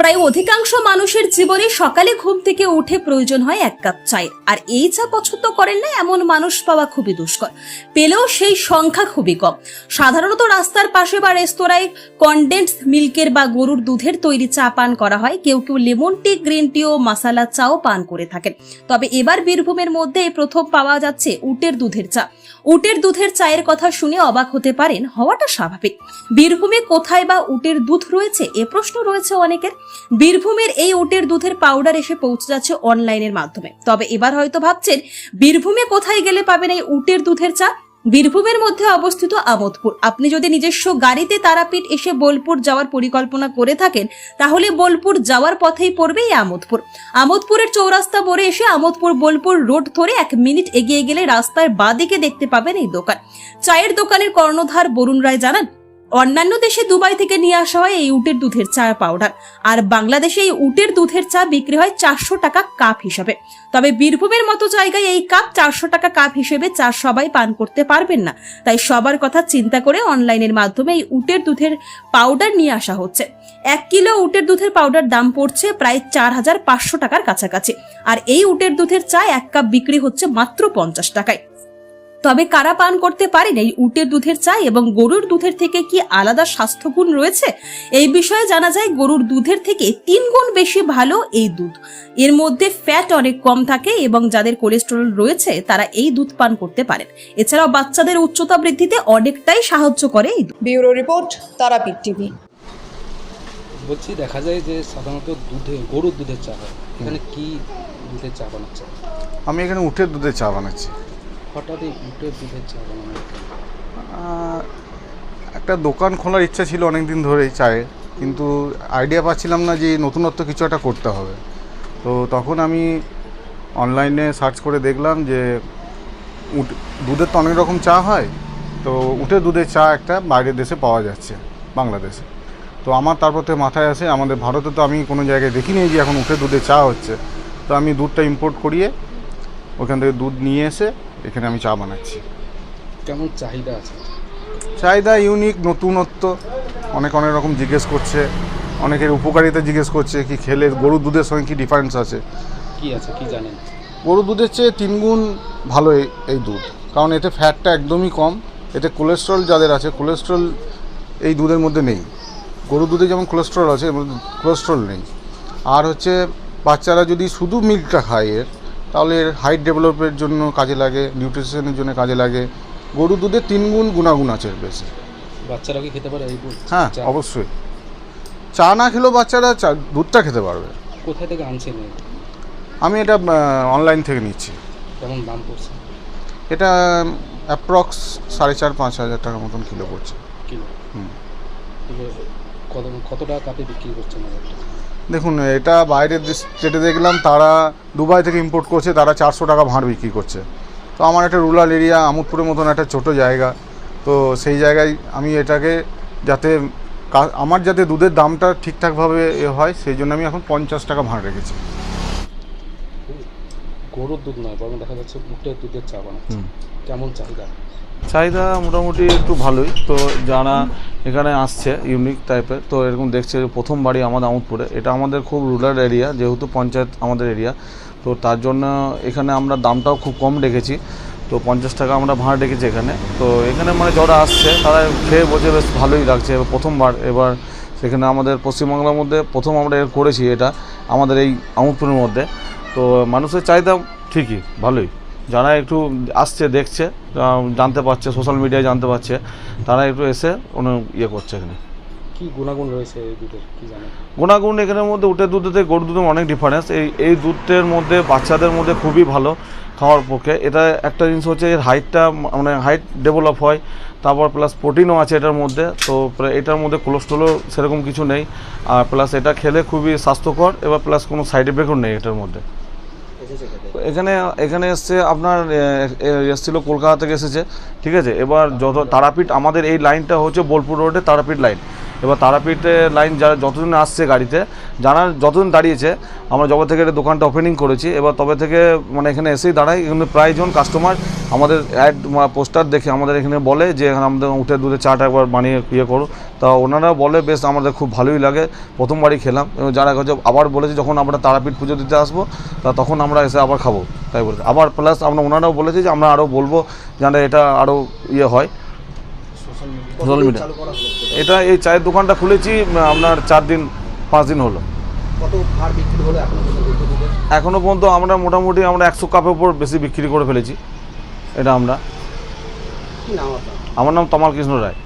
প্রায় অধিকাংশ মানুষের জীবনে সকালে ঘুম থেকে উঠে প্রয়োজন হয় এক কাপ চায়ের, আর এই চা পছন্দ করেন না এমন মানুষ পাওয়া খুবই দুষ্কর। পেলেও সেই সংখ্যা খুবই কম। সাধারণত রাস্তার পাশে বা রেস্তোরাঁয় কনডেন্স মিল্কের বা গরুর দুধের তৈরি চা পান করা হয়। কেউ কেউ লেমন টি, গ্রিন টি ও মশালা চাও পান করে থাকেন। তবে এবার বীরভূমের মধ্যে প্রথম পাওয়া যাচ্ছে উটের দুধের চা। উটের দুধের চায়ের কথা শুনে অবাক হতে পারেন, হওয়াটা স্বাভাবিক। বীরভূমে কোথায় বা উটের দুধ রয়েছে এ প্রশ্ন রয়েছে অনেকের। বীরভূমের এই উটের দুধের পাউডার এসে পৌঁছে যাচ্ছে অনলাইনের মাধ্যমে। তবে এবার হয়তো ভাবছেন, বীরভূমে কোথায় গেলে পাবেন এই উটের দুধের চা? বীরভূমের মধ্যে অবস্থিত আমোদপুর। আপনি যদি নিজস্ব গাড়িতে তারাপীঠ এসে বোলপুর যাওয়ার পরিকল্পনা করে থাকেন, তাহলে বোলপুর যাওয়ার পথেই পড়বে এই আমোদপুর। আমোদপুরের চৌরাস্তা মোড়ে এসে আমোদপুর বোলপুর রোড ধরে 1 মিনিট এগিয়ে গেলে রাস্তার বাঁদিকে দেখতে পাবেন এই দোকান। চায়ের দোকানের কর্ণধার বরুণ রায় জানান, অন্যান্য দেশে দুবাই থেকে নিয়ে আসা হয় এই উটের দুধের চা পাউডার, আর বাংলাদেশে এই উটের দুধের চা বিক্রি হয় 400 টাকা কাপ হিসাবে। তবে বীরভূমের মতো জায়গায় এই কাপ 400 টাকা কাপ হিসেবে চা সবাই পান করতে পারবেন না। তাই সবার কথা চিন্তা করে অনলাইনের মাধ্যমে এই উটের দুধের পাউডার নিয়ে আসা হচ্ছে। 1 কিলো উটের দুধের পাউডার দাম পড়ছে প্রায় 4500 টাকার কাছাকাছি, আর এই উটের দুধের চা 1 কাপ বিক্রি হচ্ছে মাত্র 50 টাকায়। তবে কারা পান করতে পারেন এই উটের দুধের চা এবং গরুর দুধের থেকে কি আলাদা স্বাস্থ্যগুণ রয়েছে? এই বিষয়ে জানা যায়, গরুর দুধের থেকে 3 গুণ বেশি ভালো এই দুধ। এর মধ্যে ফ্যাট অনেক কম থাকে এবং যাদের কোলেস্টেরল রয়েছে তারা এই দুধ পান করতে পারেন। এছাড়াও বাচ্চাদের উচ্চতা বৃদ্ধিতে অনেকটাই সাহায্য করে এই দুধ। Bureau report, Tarapith TV. বলছি, দেখা যায় যে সাধারণত গরুর দুধের চা হয়, এখানে কি দুধের চা বানাচ্ছে? আমি এখানে উটের দুধের চা বানাচ্ছি। হঠাৎ এই উটের দুধের চা বানানো? একটা দোকান খোলার ইচ্ছা ছিল অনেক দিন ধরেই চায়ের, কিন্তু আইডিয়া পাচ্ছিলাম না যে নতুনত্ব কিছু একটা করতে হবে। তো তখন আমি অনলাইনে সার্চ করে দেখলাম যে দুধের তো অনেক রকম চা হয়, তো উটের দুধের চা একটা বাইরের দেশে পাওয়া যাচ্ছে, বাংলাদেশে। তো আমার তারপর থেকে মাথায় আসে, আমাদের ভারতে তো আমি কোনো জায়গায় দেখিনি যে এখন উটের দুধের চা হচ্ছে। তো আমি দুধটা ইম্পোর্ট করিয়ে ওখান থেকে দুধ নিয়ে এসে এখানে আমি চা বানাচ্ছি। কেমন চাহিদা আছে? চাহিদা ইউনিক, নতুনত্ব, অনেক রকম জিজ্ঞেস করছে, অনেকের উপকারিতা জিজ্ঞেস করছে, কি খেলে গরুর দুধের সঙ্গে কী ডিফারেন্স আছে। কি আছে, কি জানেন? গরুর দুধের চেয়ে 3 গুণ ভালো এই দুধ, কারণ এতে ফ্যাটটা একদমই কম। এতে কোলেস্ট্রল যাদের আছে, কোলেস্ট্রল এই দুধের মধ্যে নেই। গরুর দুধে যেমন কোলেস্ট্রল আছে, এর মধ্যে কোলেস্ট্রল নেই। আর হচ্ছে বাচ্চারা যদি শুধু মিল্কটা খায় তাহলে এর হাইট ডেভেলপের জন্য কাজে লাগে, নিউট্রিশনের জন্য কাজে লাগে। গরুর দুধে 3 গুণ গুণাগুণ আছে বেশি। বাচ্চারা কি খেতে পারে এই দুধ? হ্যাঁ, অবশ্যই। চা না খেলেও বাচ্চারা দুধটা খেতে পারবে। কোথায় থেকে আনছেন? আমি এটা অনলাইন থেকে নিচ্ছি। কেমন দাম পড়ছে? এটা অ্যাপ্রক্স 4,500-5 হাজার টাকার মতন কিলো পড়ছে। কিলো? কত টাকা কাপে বিক্রি করছেন? দেখুন, এটা বাইরের স্টেটে দেখলাম তারা দুবাই থেকে ইম্পোর্ট করছে, তারা 400 টাকা ভাঁড় বিক্রি করছে। তো আমার একটা রুরাল এরিয়া, আমোদপুরের মতন একটা ছোটো জায়গা, তো সেই জায়গায় আমি এটাকে আমার যাতে দুধের দামটা ঠিকঠাকভাবে হয়, সেই জন্য আমি এখন 50 টাকা ভাঁড় রেখেছি। গরুর দুধ নয়, বরং দেখা যাচ্ছে উটের দুধের চা বানাচ্ছে। কেমন চাহিদা? চাহিদা মোটামুটি একটু ভালোই। তো যারা এখানে আসছে ইউনিক টাইপের, তো এরকম দেখছে প্রথমবারই আমাদের আমোদপুরে। এটা আমাদের খুব রুরাল এরিয়া, যেহেতু পঞ্চায়েত আমাদের এরিয়া, তো তার জন্য এখানে আমরা দামটাও খুব কম রেখেছি। তো 50 টাকা আমরা ভাড়া রেখেছি এখানে। তো এখানে মানে যারা আসছে তারা খেয়ে বোঝে বেশ ভালোই লাগছে। প্রথমবার এবার সেখানে আমাদের পশ্চিমবাংলার মধ্যে প্রথম আমরা করেছি এটা আমাদের এই আমোদপুরের মধ্যে। তো মানুষের চাহিদা ঠিকই ভালোই। যারা একটু আসছে, দেখছে, জানতে পারছে, সোশ্যাল মিডিয়ায় জানতে পারছে, তারা একটু এসে করছে। এখানে কি গুণাগুণ রয়েছে এই দুধের, কি জানেন? গুণাগুণ এখানের মধ্যে উটের দুধ থেকে গরুর দুধের অনেক ডিফারেন্স। এই দুধের মধ্যে বাচ্চাদের মধ্যে খুবই ভালো খাওয়ার পক্ষে। এটা একটা জিনিস হচ্ছে, এর হাইটটা মানে হাইট ডেভেলপ হয়, তারপর প্লাস প্রোটিনও আছে এটার মধ্যে। তো এটার মধ্যে কোলেস্ট্রলও সেরকম কিছু নেই, আর প্লাস এটা খেলে খুবই স্বাস্থ্যকর, এবার প্লাস কোনো সাইড এফেক্টও নেই এটার মধ্যে। এখানে এসছে আপনার এসেছিলো কলকাতা থেকে এসেছে, ঠিক আছে। এবার যত তারাপীঠ, আমাদের এই লাইনটা হচ্ছে বোলপুর রোডে তারাপীঠ লাইন। এবার তারাপীঠে লাইন যারা যতদিন আসছে গাড়িতে, যারা যতদিন দাঁড়িয়েছে, আমরা যবে থেকে এটা দোকানটা ওপেনিং করেছি, এবার তবে থেকে মানে এখানে এসেই দাঁড়াই। এখানে প্রায়জন কাস্টমার আমাদের অ্যাড পোস্টার দেখে আমাদের এখানে বলে যে এখানে আমাদের উঠে দুধের চাটা একবার বানিয়ে করো। তা ওনারা বলে বেশ আমাদের খুব ভালোই লাগে, প্রথমবারই খেলাম। এবং যারা আবার বলেছে যখন আমরা তারাপীঠ পুজো দিতে আসবো তা তখন আমরা এসে আবার খাবো, তাই বলে আবার প্লাস আমরা ওনারাও বলেছে যে আমরা আরও বলবো যেন এটা আরও হয় সোশ্যাল মিডিয়া। এটা এই চায়ের দোকানটা খুলেছি আপনার 4-5 দিন হলো। এখনও পর্যন্ত আমরা মোটামুটি 100 কাপের উপর বেশি বিক্রি করে ফেলেছি। এটা আমরা, আমার নাম তমাল কৃষ্ণ রায়।